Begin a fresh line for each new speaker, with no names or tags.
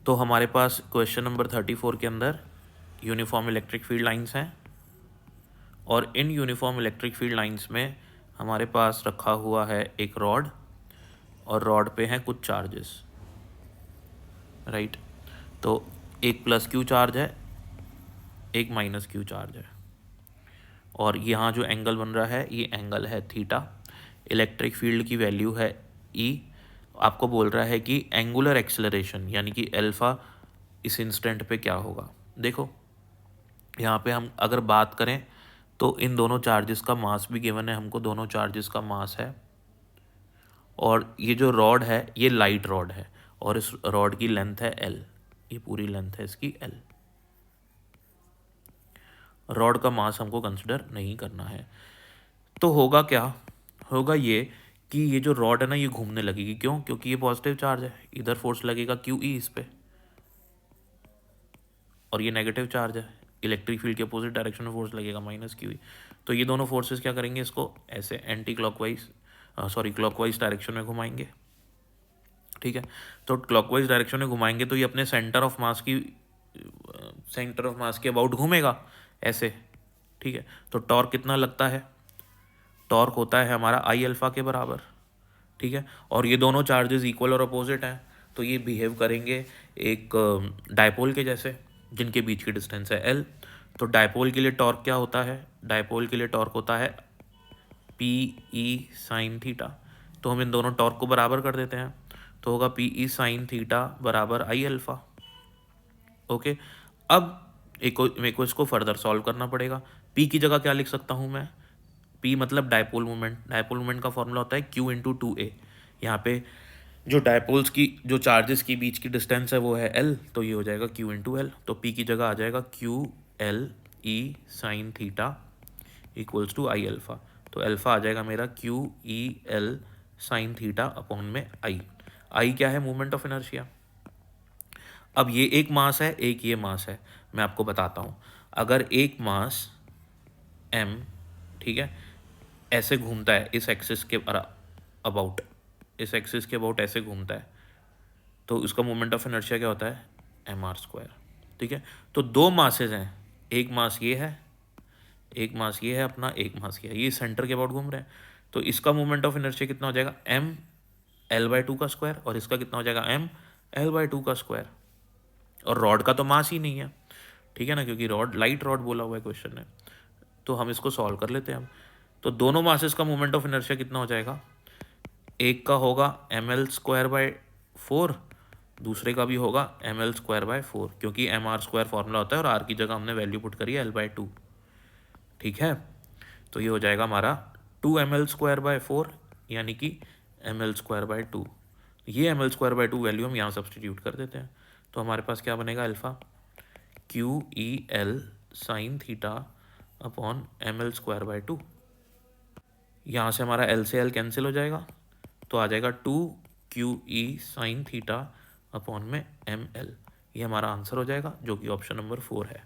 तो हमारे पास question number 34 के अंदर यूनिफॉर्म इलेक्ट्रिक फील्ड लाइंस हैं और in uniform electric field lines में हमारे पास रखा हुआ है एक रॉड और रॉड पे हैं कुछ चार्जेस, राइट। तो एक प्लस क्यू चार्ज है, एक माइनस क्यू चार्ज है और यहाँ जो एंगल बन रहा है ये एंगल है थीटा। इलेक्ट्रिक फील्ड की वैल्यू है ई। आपको बोल रहा है कि एंगुलर एक्सेलरेशन यानी कि अल्फ़ा इस इंस्टेंट पे क्या होगा। देखो यहाँ पे हम अगर बात करें तो इन दोनों चार्जेस का मास भी गिवन है हमको, दोनों चार्जेस का मास है और ये जो रॉड है ये लाइट रॉड है और इस रॉड की लेंथ है एल, ये पूरी लेंथ है इसकी एल। रॉड का मास हमको कंसिडर नहीं करना है। तो होगा क्या, होगा ये कि ये जो रॉड है ना ये घूमने लगेगी। क्यों? क्योंकि ये पॉजिटिव चार्ज है, इधर फोर्स लगेगा क्यू ई इस पे और ये नेगेटिव चार्ज है, इलेक्ट्रिक फील्ड के अपोजिट डायरेक्शन में फोर्स लगेगा माइनस क्यू ई। तो ये दोनों फोर्सेस क्या करेंगे, इसको ऐसे एंटी क्लॉकवाइज क्लॉकवाइज डायरेक्शन में घुमाएंगे। ठीक है, तो क्लॉकवाइज डायरेक्शन में घुमाएंगे तो ये अपने सेंटर ऑफ मास के अबाउट घूमेगा ऐसे। ठीक है, तो टॉर्क कितना लगता है, टॉर्क होता है हमारा आई अल्फा के बराबर। ठीक है, और ये दोनों चार्जेस इक्वल और अपोजिट हैं तो ये बिहेव करेंगे एक डायपोल के जैसे जिनके बीच की डिस्टेंस है एल। तो डायपोल के लिए टॉर्क क्या होता है, डायपोल के लिए टॉर्क होता है पी ई साइन थीटा। तो हम इन दोनों टॉर्क को बराबर कर देते हैं तो होगा पी ई साइन थीटा बराबर आई अल्फा। ओके, अब मेरे को इसको फर्दर सॉल्व करना पड़ेगा। पी की जगह क्या लिख सकता हूँ मैं, पी मतलब डायपोल मोमेंट। डायपोल मोमेंट का फॉर्मूला होता है क्यू इंटू टू ए। यहाँ पे जो डायपोल्स की जो चार्जेस के बीच की डिस्टेंस है वो है एल, तो ये हो जाएगा क्यू इंटू एल। तो पी की जगह आ जाएगा Q L E sine theta equals to I alpha. तो अल्फा आ जाएगा मेरा Q E L sine theta upon में आई। आई क्या है, मूवमेंट ऑफ इनर्शिया। अब ये एक मास है, एक ये मास है। मैं आपको बताता हूँ, अगर एक मास एम, ठीक है, ऐसे घूमता है इस एक्सिस के अबाउट, इस एक्सिस के अबाउट ऐसे घूमता है तो उसका मोमेंट ऑफ इनर्शिया क्या होता है, एम आर स्क्वायर। ठीक है, तो दो मासेज हैं, एक मास ये है, एक मास ये है अपना, एक मास ये है, ये सेंटर के अबाउट घूम रहे हैं। तो इसका मोमेंट ऑफ इनर्शिया कितना हो जाएगा, एम एल बाई टू का स्क्वायर, और इसका कितना हो जाएगा, एम एल बाई टू का स्क्वायर। और रॉड का तो मास ही नहीं है, ठीक है ना, क्योंकि रॉड लाइट रॉड बोला हुआ है क्वेश्चन ने। तो हम इसको सॉल्व कर लेते हैं हम। तो दोनों मासेस का मोमेंट ऑफ इनर्शिया कितना हो जाएगा, एक का होगा M L square by four, दूसरे का भी होगा M L square by four, क्योंकि एम आर स्क्वायर फॉर्मूला होता है और आर की जगह हमने वैल्यू पुट करी है एल बाई टू। ठीक है, तो ये हो जाएगा हमारा two M L square by four यानी कि M L square by two. ये M L square by two value हम यहाँ सब्सटीट्यूट कर देते हैं तो हमारे पास क्या बनेगा, alpha Q E L sine theta upon M L square by two. यहाँ से हमारा एल से एल कैंसिल हो जाएगा तो आ जाएगा two Q E sine theta upon में एम एल। ये हमारा आंसर हो जाएगा जो कि ऑप्शन नंबर 4 है।